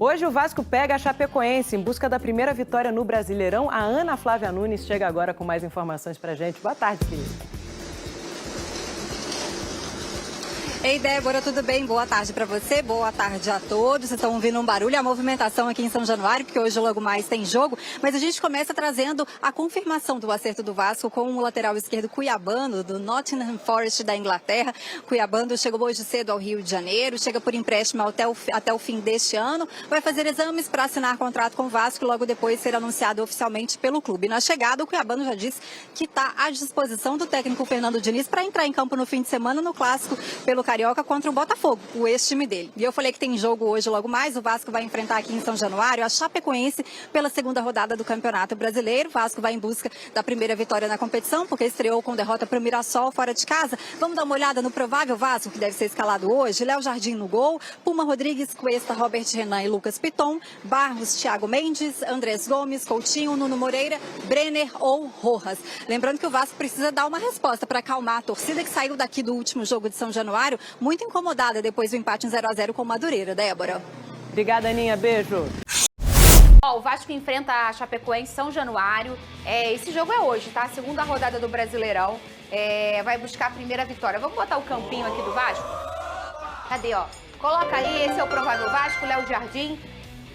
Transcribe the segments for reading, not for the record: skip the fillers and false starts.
Hoje o Vasco pega a Chapecoense em busca da primeira vitória no Brasileirão. A Ana Flávia Nunes chega agora com mais informações pra gente. Boa tarde, querida. Ei, Débora, tudo bem? Boa tarde para você, boa tarde a todos. Vocês estão ouvindo um barulho, a movimentação aqui em São Januário, porque hoje logo mais tem jogo, mas a gente começa trazendo a confirmação do acerto do Vasco com o lateral esquerdo cuiabano, do Nottingham Forest da Inglaterra. Cuiabano chegou hoje cedo ao Rio de Janeiro, chega por empréstimo até o fim deste ano, vai fazer exames para assinar contrato com o Vasco e logo depois ser anunciado oficialmente pelo clube. Na chegada, o Cuiabano já disse que está à disposição do técnico Fernando Diniz para entrar em campo no fim de semana no clássico pelo Carioca contra o Botafogo, o ex-time dele. E eu falei que tem jogo hoje logo mais, o Vasco vai enfrentar aqui em São Januário a Chapecoense pela segunda rodada do Campeonato Brasileiro. O Vasco vai em busca da primeira vitória na competição, porque estreou com derrota para o Mirassol fora de casa. Vamos dar uma olhada no provável Vasco que deve ser escalado hoje. Léo Jardim no gol, Puma Rodrigues, Cuesta, Robert Renan e Lucas Piton, Barros, Thiago Mendes, Andrés Gomes, Coutinho, Nuno Moreira, Brenner ou Rojas. Lembrando que o Vasco precisa dar uma resposta para acalmar a torcida que saiu daqui do último jogo de São Januário, muito incomodada depois do empate em 0-0 com o Madureira. Débora. Obrigada, Aninha. Beijo. O Vasco enfrenta a Chapecoense em São Januário. Esse jogo é hoje, tá? Segunda rodada do Brasileirão. Vai buscar a primeira vitória. Vamos botar o campinho aqui do Vasco? Cadê, ó? Coloca aí, esse é o provável Vasco. Léo Jardim,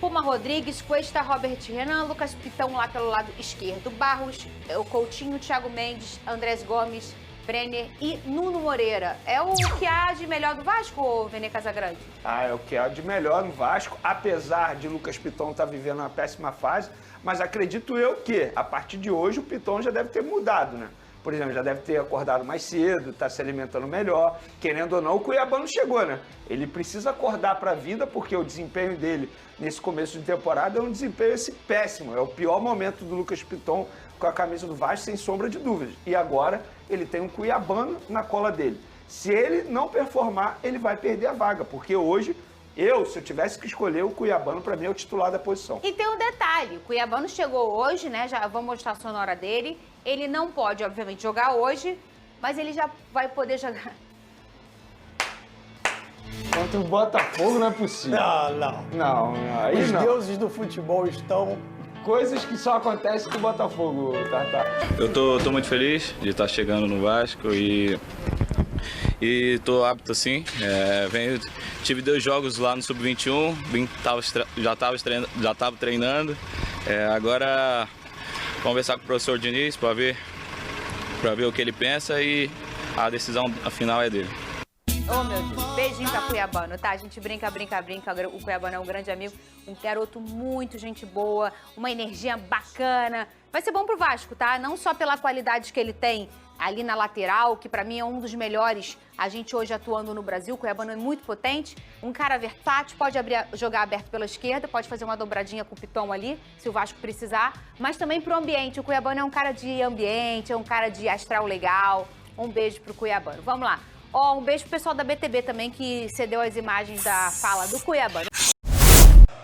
Puma Rodrigues, Cuesta, Robert Renan, Lucas Pitão lá pelo lado esquerdo. Barros, o Coutinho, Thiago Mendes, Andrés Gomes, Brenner e Nuno Moreira. É o que há de melhor do Vasco, Vene Casagrande? É o que há de melhor no Vasco, apesar de Lucas Piton estar vivendo uma péssima fase, mas acredito eu que, a partir de hoje, o Piton já deve ter mudado, né? Por exemplo, já deve ter acordado mais cedo, está se alimentando melhor. Querendo ou não, o Cuiabano chegou, né? Ele precisa acordar para a vida, porque o desempenho dele nesse começo de temporada é um desempenho péssimo. É o pior momento do Lucas Piton com a camisa do Vasco, sem sombra de dúvidas. E agora ele tem um Cuiabano na cola dele. Se ele não performar, ele vai perder a vaga, porque hoje, se eu tivesse que escolher, o Cuiabano, para mim, é o titular da posição. E tem um detalhe, o Cuiabano chegou hoje, né, já vou mostrar a sonora dele, ele não pode, obviamente, jogar hoje, mas ele já vai poder jogar. Contra o Botafogo não é possível. Não. Aí Os não. deuses do futebol estão... Coisas que só acontecem com o Botafogo, Tata. Eu tô muito feliz de estar chegando no Vasco e tô apto sim. Tive 2 jogos lá no Sub-21, já tava treinando. Agora conversar com o professor Diniz para ver o que ele pensa e a decisão final é dele. Oh, meu Deus. Beijinho pra Cuiabano, tá? A gente brinca. O Cuiabano é um grande amigo, um garoto muito gente boa, uma energia bacana. Vai ser bom pro Vasco, tá? Não só pela qualidade que ele tem ali na lateral, que pra mim é um dos melhores, a gente hoje atuando no Brasil. O Cuiabano é muito potente, um cara versátil, pode jogar aberto pela esquerda, pode fazer uma dobradinha com o Piton ali, se o Vasco precisar, mas também pro ambiente. O Cuiabano é um cara de ambiente, é um cara de astral legal. Um beijo pro Cuiabano. Vamos lá. Um beijo pro pessoal da BTB também, que cedeu as imagens da fala do Cuiabano.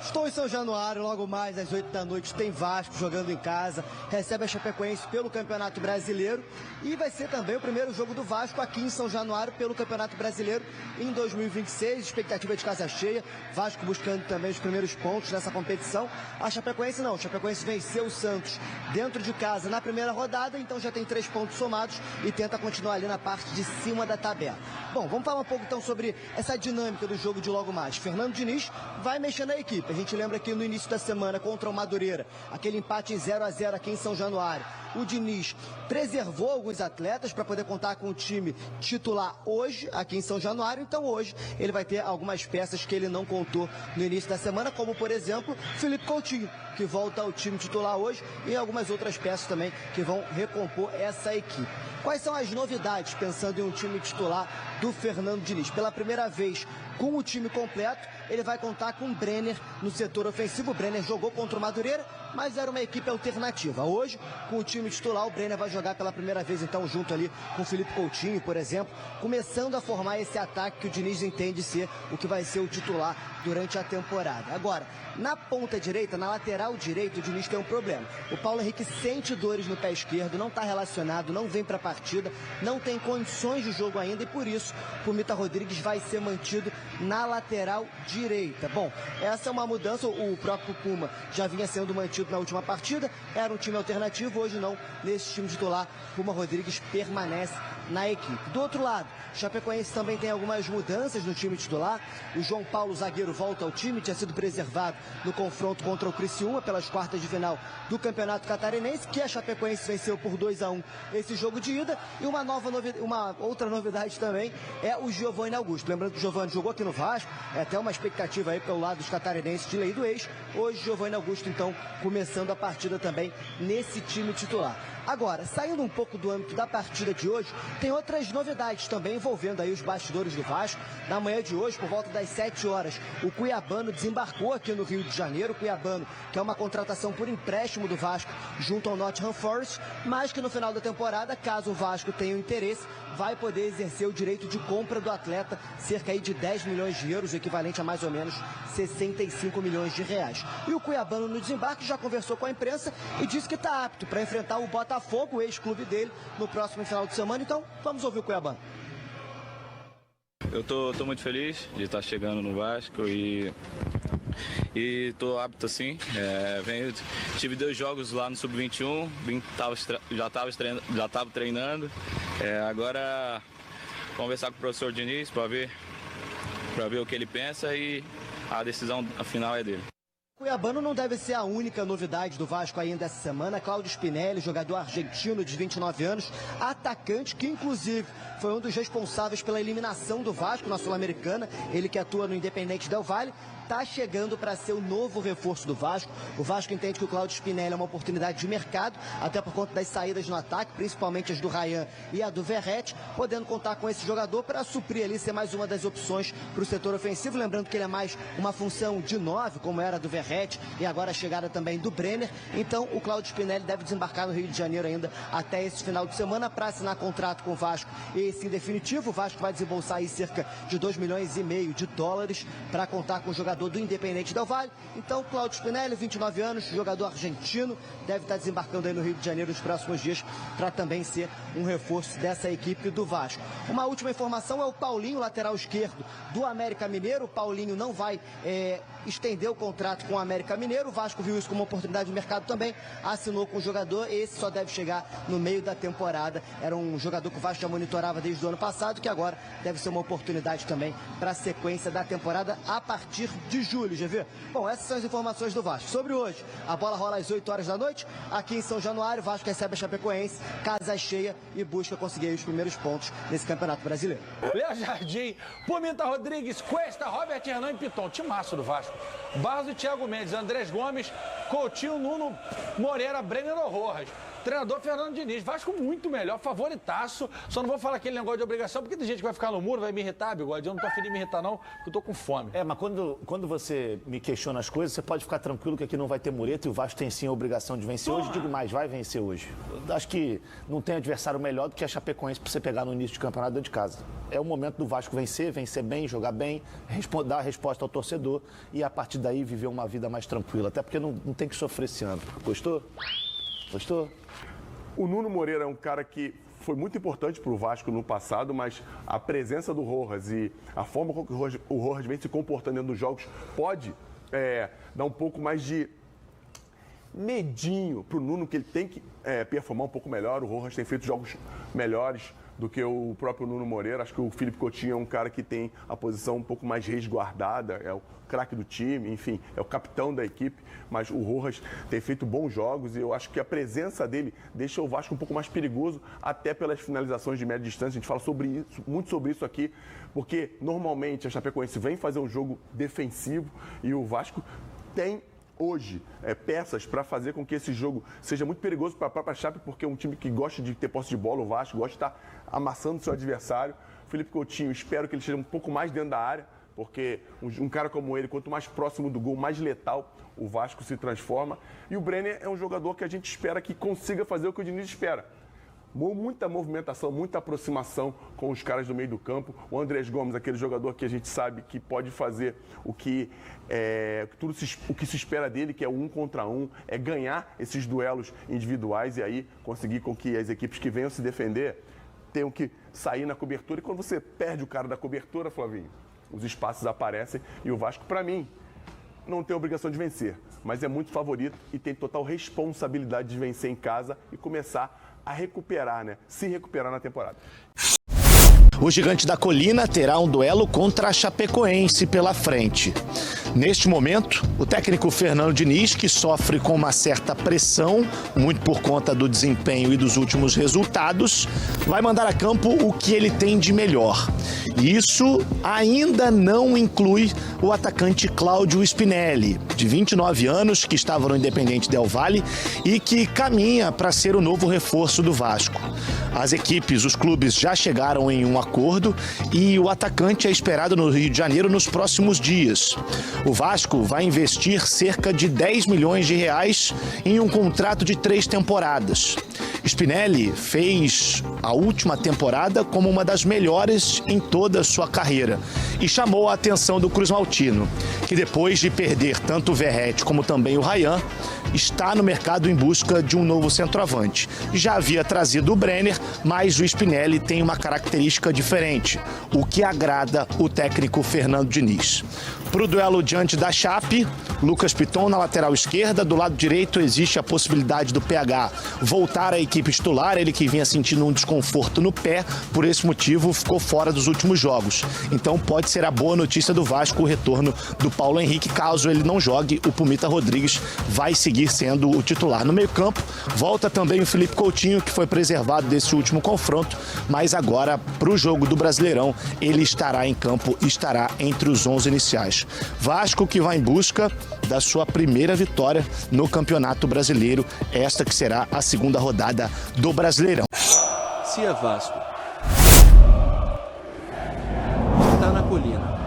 Estou em São Januário, logo mais às 8 da noite tem Vasco jogando em casa, recebe a Chapecoense pelo Campeonato Brasileiro e vai ser também o primeiro jogo do Vasco aqui em São Januário pelo Campeonato Brasileiro em 2026, expectativa de casa cheia, Vasco buscando também os primeiros pontos nessa competição. A Chapecoense não, a Chapecoense venceu o Santos dentro de casa na primeira rodada, então já tem 3 pontos somados e tenta continuar ali na parte de cima da tabela. Bom, vamos falar um pouco então sobre essa dinâmica do jogo de logo mais. Fernando Diniz vai mexer na equipe. A gente lembra que no início da semana contra o Madureira, aquele empate em 0-0 aqui em São Januário, o Diniz preservou alguns atletas para poder contar com o time titular hoje aqui em São Januário. Então hoje ele vai ter algumas peças que ele não contou no início da semana, como por exemplo Felipe Coutinho, que volta ao time titular hoje, e algumas outras peças também que vão recompor essa equipe. Quais são as novidades pensando em um time titular do Fernando Diniz? Pela primeira vez com o time completo, ele vai contar com o Brenner no setor ofensivo. O Brenner jogou contra o Madureira, mas era uma equipe alternativa. Hoje, com o time titular, o Brenner vai jogar pela primeira vez, então, junto ali com o Felipe Coutinho, por exemplo, começando a formar esse ataque que o Diniz entende ser o que vai ser o titular durante a temporada. Agora, na ponta direita, na lateral direita, o Diniz tem um problema. O Paulo Henrique sente dores no pé esquerdo, não está relacionado, não vem para a partida, não tem condições de jogo ainda e por isso o Mita Rodrigues vai ser mantido na lateral direita. Bom, essa é uma mudança, o próprio Puma já vinha sendo mantido na última partida, era um time alternativo, hoje não, nesse time titular, Puma Rodrigues permanece na equipe. Do outro lado, Chapecoense também tem algumas mudanças no time titular. O João Paulo, zagueiro, volta ao time, tinha sido preservado no confronto contra o Criciúma pelas quartas de final do Campeonato Catarinense, que a Chapecoense venceu por 2-1 esse jogo de ida. E uma outra novidade também é o Giovanni Augusto. Lembrando que o Giovanni jogou aqui no Vasco, é até uma expectativa aí pelo lado dos catarinenses de lei do ex. Hoje, Giovanni Augusto, então, começando a partida também nesse time titular. Agora, saindo um pouco do âmbito da partida de hoje, tem outras novidades também envolvendo aí os bastidores do Vasco. Na manhã de hoje, por volta das 7 horas, o Cuiabano desembarcou aqui no Rio de Janeiro. O Cuiabano, que é uma contratação por empréstimo do Vasco junto ao Nottingham Forest, mas que no final da temporada, caso o Vasco tenha o interesse, vai poder exercer o direito de compra do atleta, cerca aí de 10 milhões de euros, equivalente a mais ou menos 65 milhões de reais. E o Cuiabano no desembarque já conversou com a imprensa e disse que está apto para enfrentar o Botafogo, o ex-clube dele, no próximo final de semana. Então, vamos ouvir o Cuiabano. Eu tô muito feliz de estar chegando no Vasco e tô apto assim. Tive 2 jogos lá no Sub-21, já estava treinando. Agora conversar com o professor Diniz para ver o que ele pensa e a decisão final é dele. Cuiabano não deve ser a única novidade do Vasco ainda essa semana. Cláudio Spinelli, jogador argentino de 29 anos, atacante que inclusive foi um dos responsáveis pela eliminação do Vasco na Sul-Americana, ele que atua no Independente Del Valle, está chegando para ser o novo reforço do Vasco. O Vasco entende que o Cláudio Spinelli é uma oportunidade de mercado, até por conta das saídas no ataque, principalmente as do Ryan e a do Verratti, podendo contar com esse jogador para suprir ali, ser mais uma das opções para o setor ofensivo. Lembrando que ele é mais uma função de 9, como era a do Verratti, e agora a chegada também do Brenner. Então o Cláudio Spinelli deve desembarcar no Rio de Janeiro ainda até esse final de semana para assinar contrato com o Vasco. Esse em definitivo, o Vasco vai desembolsar aí cerca de 2,5 milhões de dólares para contar com o jogador do Independente Del Valle. Então, Cláudio Spinelli, 29 anos, jogador argentino, deve estar desembarcando aí no Rio de Janeiro nos próximos dias para também ser um reforço dessa equipe do Vasco. Uma última informação é o Paulinho, lateral esquerdo do América Mineiro. O Paulinho não vai estender o contrato com o América Mineiro. O Vasco viu isso como uma oportunidade de mercado também, assinou com o jogador. Esse só deve chegar no meio da temporada. Era um jogador que o Vasco já monitorava desde o ano passado, que agora deve ser uma oportunidade também para a sequência da temporada a partir de julho, GV. Bom, essas são as informações do Vasco. Sobre hoje, a bola rola às 8 horas da noite, aqui em São Januário. O Vasco recebe a Chapecoense, casa cheia, e busca conseguir os primeiros pontos nesse Campeonato Brasileiro. Léo Jardim, Pumita Rodrigues, Cuesta, Robert Hernan e Piton. Timaço do Vasco. Barros e Thiago Mendes, Andrés Gomes, Coutinho, Nuno Moreira, Brenner Rojas. Treinador Fernando Diniz. Vasco muito melhor, favoritaço. Só não vou falar aquele negócio de obrigação, porque tem gente que vai ficar no muro, vai me irritar, Bigode. Eu não tô afim de me irritar, não, porque eu tô com fome. Mas quando você me questiona as coisas, você pode ficar tranquilo que aqui não vai ter mureta e o Vasco tem sim a obrigação de vencer hoje. Digo mais, vai vencer hoje. Eu acho que não tem adversário melhor do que a Chapecoense para você pegar no início de campeonato dentro de casa. É o momento do Vasco vencer bem, jogar bem, dar a resposta ao torcedor e a partir daí viver uma vida mais tranquila. Até porque não tem que sofrer esse ano. Gostou? Gostou? O Nuno Moreira é um cara que foi muito importante para o Vasco no passado, mas a presença do Rojas e a forma como o Rojas vem se comportando dentro dos jogos pode dar um pouco mais de medinho para o Nuno, que ele tem que performar um pouco melhor. O Rojas tem feito jogos melhores do que o próprio Nuno Moreira. Acho que o Felipe Coutinho é um cara que tem a posição um pouco mais resguardada, é o craque do time, enfim, é o capitão da equipe, mas o Rojas tem feito bons jogos e eu acho que a presença dele deixa o Vasco um pouco mais perigoso, até pelas finalizações de média distância. A gente fala muito sobre isso aqui, porque normalmente a Chapecoense vem fazer um jogo defensivo e o Vasco tem hoje peças para fazer com que esse jogo seja muito perigoso para a própria Chape, porque é um time que gosta de ter posse de bola. O Vasco gosta de estar amassando seu adversário. Felipe Coutinho, espero que ele esteja um pouco mais dentro da área porque um cara como ele, quanto mais próximo do gol, mais letal o Vasco se transforma. E o Brenner é um jogador que a gente espera que consiga fazer o que o Diniz espera. Muita movimentação, muita aproximação com os caras do meio do campo. O Andrés Gomes, aquele jogador que a gente sabe que pode fazer o que se espera dele, que é o 1 contra 1, é ganhar esses duelos individuais e aí conseguir com que as equipes que venham se defender tenham que sair na cobertura. E quando você perde o cara da cobertura, Flavinho, os espaços aparecem e o Vasco, para mim, não tem obrigação de vencer, mas é muito favorito e tem total responsabilidade de vencer em casa e começar a recuperar, né? Se recuperar na temporada. O Gigante da Colina terá um duelo contra a Chapecoense pela frente. Neste momento, o técnico Fernando Diniz, que sofre com uma certa pressão, muito por conta do desempenho e dos últimos resultados, vai mandar a campo o que ele tem de melhor. E isso ainda não inclui o atacante Cláudio Spinelli, de 29 anos, que estava no Independente Del Valle e que caminha para ser o novo reforço do Vasco. As equipes, os clubes já chegaram em um acordo e o atacante é esperado no Rio de Janeiro nos próximos dias. O Vasco vai investir cerca de 10 milhões de reais em um contrato de 3 temporadas. Spinelli fez a última temporada como uma das melhores em toda a sua carreira e chamou a atenção do Cruz Maltino, que depois de perder tanto o Verratti como também o Ryan, está no mercado em busca de um novo centroavante. Já havia trazido o Brenner, mas o Spinelli tem uma característica diferente, o que agrada o técnico Fernando Diniz. Para o duelo diante da Chape, Lucas Piton na lateral esquerda, do lado direito existe a possibilidade do PH voltar à equipe titular, ele que vinha sentindo um desconforto no pé, por esse motivo ficou fora dos últimos jogos. Então pode ser a boa notícia do Vasco o retorno do Paulo Henrique, caso ele não jogue, o Pumita Rodrigues vai seguir sendo o titular. No meio campo, volta também o Felipe Coutinho, que foi preservado desse último confronto, mas agora para o jogo do Brasileirão, ele estará em campo e estará entre os 11 iniciais. Vasco que vai em busca da sua primeira vitória no Campeonato Brasileiro, esta que será a segunda rodada do Brasileirão. Se é Vasco, está na colina.